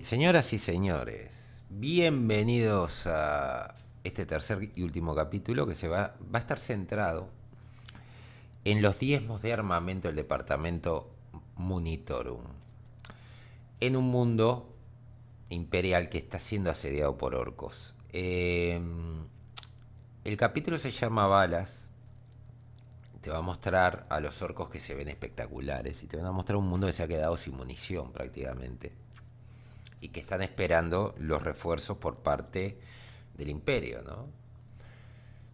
Señoras y señores, bienvenidos a este tercer y último capítulo que va a estar centrado en los diezmos de armamento del departamento Munitorum, en un mundo imperial que está siendo asediado por orcos. El capítulo se llama Balas, te va a mostrar a los orcos que se ven espectaculares y te van a mostrar un mundo que se ha quedado sin munición prácticamente y que están esperando los refuerzos por parte del imperio, ¿no?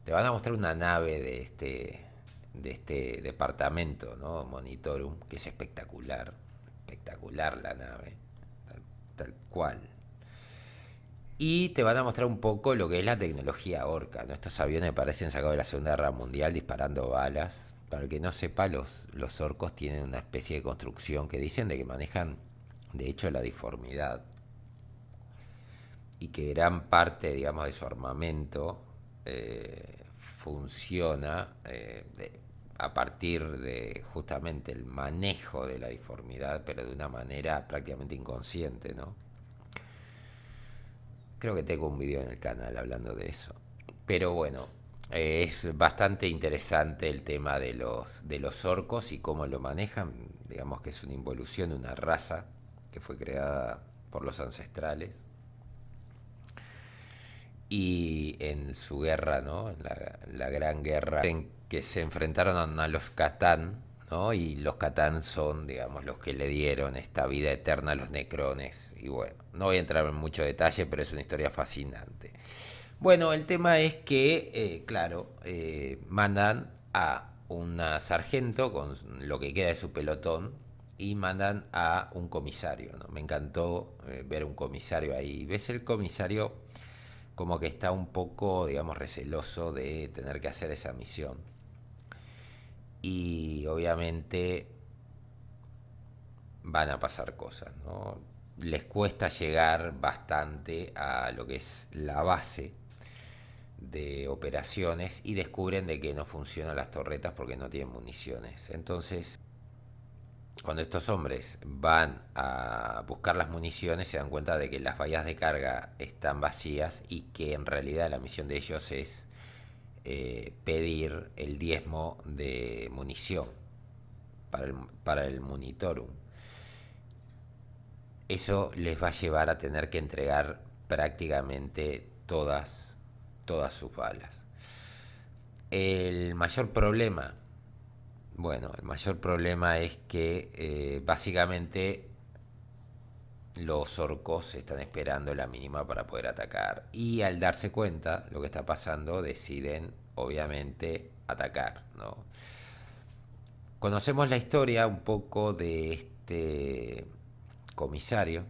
Te van a mostrar una nave de este departamento, ¿no? Monitorum, que es espectacular, espectacular la nave, tal cual. Y te van a mostrar un poco lo que es la tecnología Orca, ¿no? Estos aviones parecen sacados de la Segunda Guerra Mundial disparando balas. Para el que no sepa, los orcos tienen una especie de construcción que dicen de que manejan, de hecho, la deformidad y que gran parte, digamos, de su armamento funciona a partir de justamente el manejo de la disformidad, pero de una manera prácticamente inconsciente, ¿no? Creo que tengo un video en el canal hablando de eso. Pero bueno, es bastante interesante el tema de los orcos y cómo lo manejan. Digamos que es una involución de una raza que fue creada por los ancestrales y en su guerra, ¿no? La gran guerra en que se enfrentaron a los Catán, ¿no? Y los Catán son, digamos, los que le dieron esta vida eterna a los Necrones. Y bueno, no voy a entrar en mucho detalle, pero es una historia fascinante. Bueno, el tema es que, claro, mandan a una sargento con lo que queda de su pelotón y mandan a un comisario, ¿no? Me encantó ver un comisario ahí. ¿Ves el comisario como que está un poco, digamos, receloso de tener que hacer esa misión? Y obviamente van a pasar cosas, ¿no? Les cuesta llegar bastante a lo que es la base de operaciones y descubren de que no funcionan las torretas porque no tienen municiones. Entonces, cuando estos hombres van a buscar las municiones, se dan cuenta de que las vallas de carga están vacías y que en realidad la misión de ellos es pedir el diezmo de munición para el Monitorum. Eso les va a llevar a tener que entregar prácticamente todas sus balas. El mayor problema, bueno, el mayor problema es que básicamente los orcos están esperando la mínima para poder atacar y al darse cuenta lo que está pasando deciden obviamente atacar, ¿no? Conocemos la historia un poco de este comisario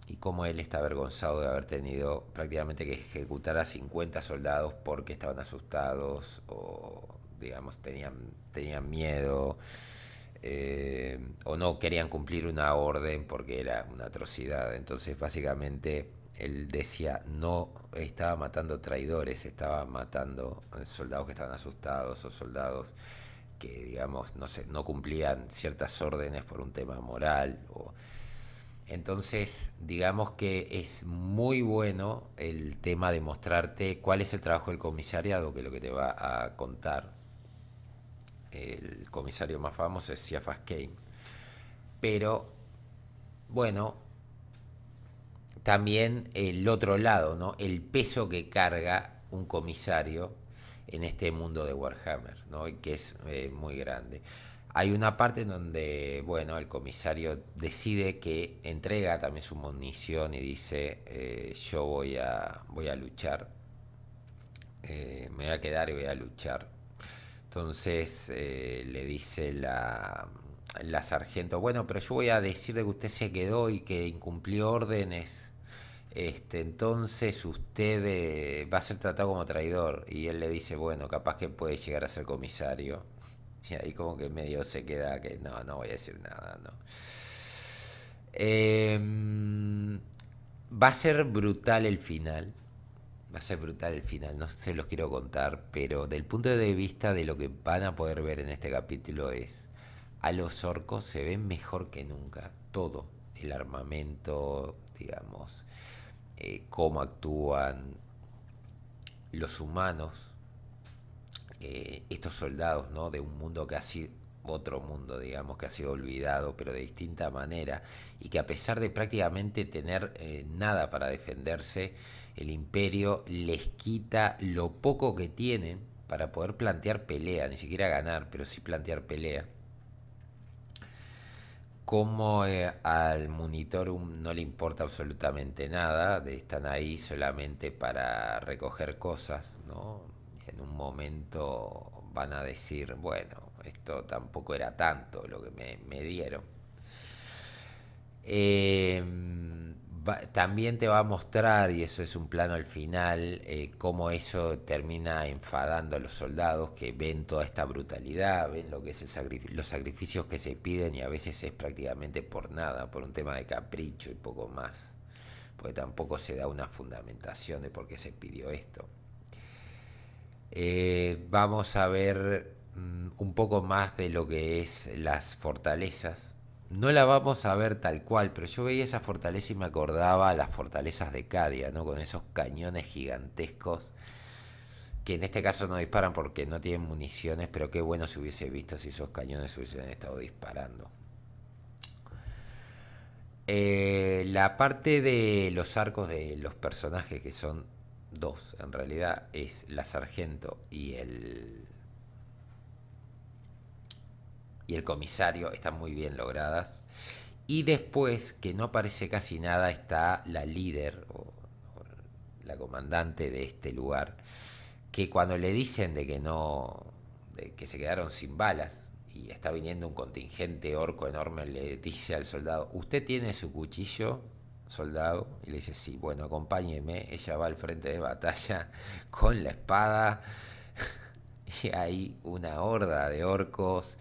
y cómo él está avergonzado de haber tenido prácticamente que ejecutar a 50 soldados porque estaban asustados o digamos tenían miedo, o no querían cumplir una orden porque era una atrocidad. Entonces básicamente él decía no estaba matando traidores, estaba matando soldados que estaban asustados o soldados que digamos no sé, no cumplían ciertas órdenes por un tema moral o entonces, digamos que es muy bueno el tema de mostrarte cuál es el trabajo del comisariado, que es lo que te va a contar. El comisario más famoso es Siafas Kane. Pero, bueno, también el otro lado, ¿no? El peso que carga un comisario en este mundo de Warhammer, ¿no? Y que es muy grande. Hay una parte en donde, bueno, el comisario decide que entrega también su munición y dice, yo voy a luchar, me voy a quedar y voy a luchar. Entonces le dice la sargento, bueno, pero yo voy a decirle que usted se quedó y que incumplió órdenes. Entonces usted va a ser tratado como traidor. Y él le dice, bueno, capaz que puede llegar a ser comisario. Y ahí como que medio se queda que no, no voy a decir nada, ¿no? Va a ser brutal el final. Va a ser brutal el final, no se los quiero contar, pero del punto de vista de lo que van a poder ver en este capítulo es, a los orcos se ven mejor que nunca, todo, el armamento, digamos, cómo actúan los humanos, estos soldados, ¿no? De un mundo que ha sido otro mundo, digamos, que ha sido olvidado, pero de distinta manera, y que a pesar de prácticamente tener nada para defenderse, el imperio les quita lo poco que tienen para poder plantear pelea, ni siquiera ganar, pero sí plantear pelea. Como al Monitorum no le importa absolutamente nada, están ahí solamente para recoger cosas, ¿no? En un momento van a decir, bueno, esto tampoco era tanto lo que me dieron. Eh, También te va a mostrar, y eso es un plano al final, cómo eso termina enfadando a los soldados que ven toda esta brutalidad, ven lo que es los sacrificios que se piden y a veces es prácticamente por nada, por un tema de capricho y poco más, porque tampoco se da una fundamentación de por qué se pidió esto. Vamos a ver un poco más de lo que es las fortalezas. No la vamos a ver tal cual, pero yo veía esa fortaleza y me acordaba las fortalezas de Cadia, ¿no? Con esos cañones gigantescos que en este caso no disparan porque no tienen municiones, pero qué bueno se hubiese visto si esos cañones hubiesen estado disparando. La parte de los arcos de los personajes, que son dos en realidad, es la sargento y el comisario, están muy bien logradas. Y después, que no aparece casi nada, está la líder o la comandante de este lugar, que cuando le dicen de que no, de que se quedaron sin balas y está viniendo un contingente orco enorme, le dice al soldado, ¿usted tiene su cuchillo, soldado? Y le dice, sí, bueno, acompáñeme. Ella va al frente de batalla con la espada y hay una horda de orcos,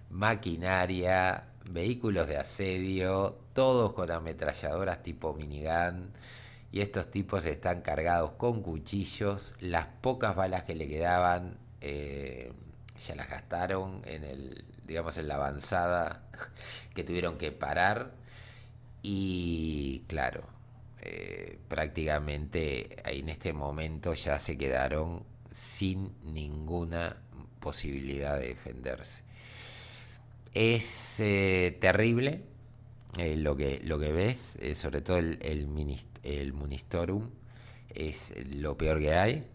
maquinaria, vehículos de asedio, todos con ametralladoras tipo minigun. Y estos tipos están cargados con cuchillos. Las pocas balas que le quedaban ya las gastaron en digamos, en la avanzada que tuvieron que parar. Y claro, prácticamente en este momento ya se quedaron sin ninguna posibilidad de defenderse. Es terrible lo que ves, sobre todo el Ministorum, es lo peor que hay.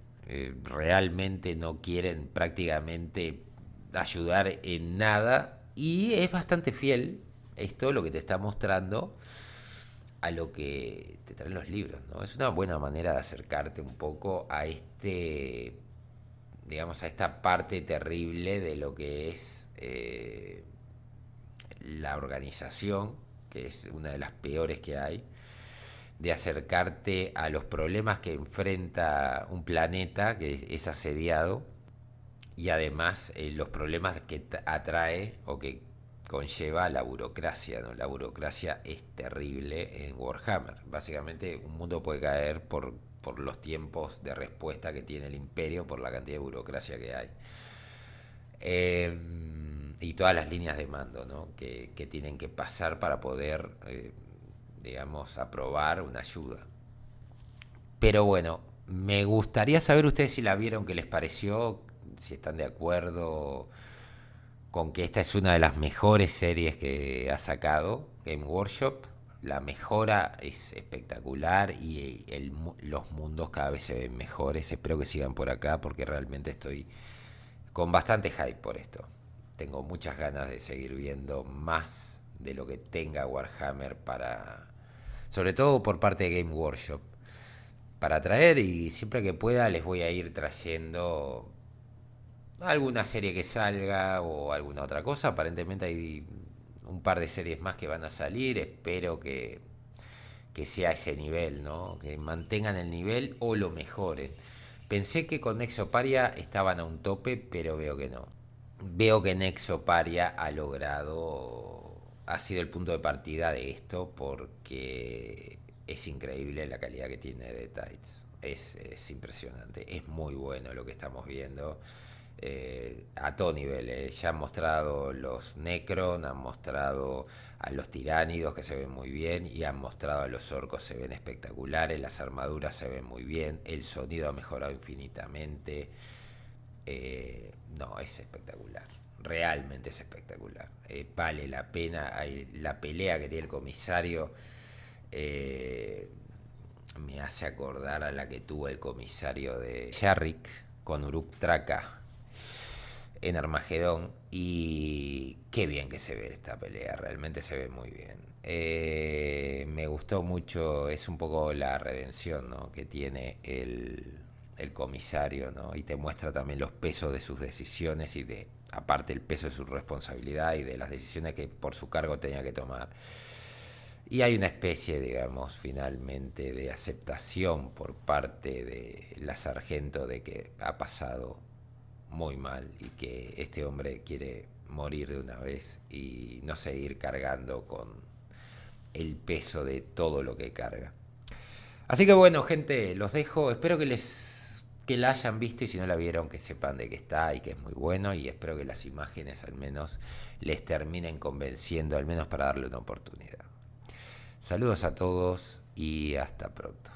Realmente no quieren prácticamente ayudar en nada y es bastante fiel esto lo que te está mostrando a lo que te traen los libros, ¿no? Es una buena manera de acercarte un poco a digamos, a esta parte terrible de lo que es la organización, que es una de las peores que hay, de acercarte a los problemas que enfrenta un planeta que es asediado y además los problemas que atrae o que conlleva la burocracia, ¿no? La burocracia es terrible en Warhammer. Básicamente un mundo puede caer por los tiempos de respuesta que tiene el imperio, por la cantidad de burocracia que hay. Eh, y todas las líneas de mando, ¿no? Que tienen que pasar para poder, digamos, aprobar una ayuda. Pero bueno, me gustaría saber ustedes si la vieron, qué les pareció, si están de acuerdo con que esta es una de las mejores series que ha sacado Game Workshop. La mejora es espectacular y los mundos cada vez se ven mejores. Espero que sigan por acá porque realmente estoy con bastante hype por esto. Tengo muchas ganas de seguir viendo más de lo que tenga Warhammer para, sobre todo por parte de Game Workshop, para traer, y siempre que pueda les voy a ir trayendo alguna serie que salga o alguna otra cosa. Aparentemente hay un par de series más que van a salir. Espero que sea ese nivel, ¿no? Que mantengan el nivel o lo mejoren. Pensé que con Nexoparia estaban a un tope, pero veo que no. Veo que Nexoparia ha logrado, ha sido el punto de partida de esto porque es increíble la calidad que tiene de Tides. Es impresionante, es muy bueno lo que estamos viendo. a todo nivel. Ya han mostrado los Necron, han mostrado a los tiránidos que se ven muy bien y han mostrado a los orcos, se ven espectaculares, las armaduras se ven muy bien, el sonido ha mejorado infinitamente. No, es espectacular, realmente es espectacular. Vale la pena. La pelea que tiene el comisario eh, me hace acordar a la que tuvo el comisario de Sharrik con Uruk Traka en Armagedón. Y qué bien que se ve esta pelea, realmente se ve muy bien. Me gustó mucho, es un poco la redención, ¿no?, que tiene el comisario, ¿no? Y te muestra también los pesos de sus decisiones y de, aparte el peso de su responsabilidad y de las decisiones que por su cargo tenía que tomar. Y hay una especie, digamos, finalmente de aceptación por parte de la sargento de que ha pasado muy mal y que este hombre quiere morir de una vez y no seguir cargando con el peso de todo lo que carga. Así que bueno, gente, los dejo. Espero que la hayan visto y si no la vieron, que sepan de que está y que es muy bueno. Y espero que las imágenes al menos les terminen convenciendo, al menos para darle una oportunidad. Saludos a todos y hasta pronto.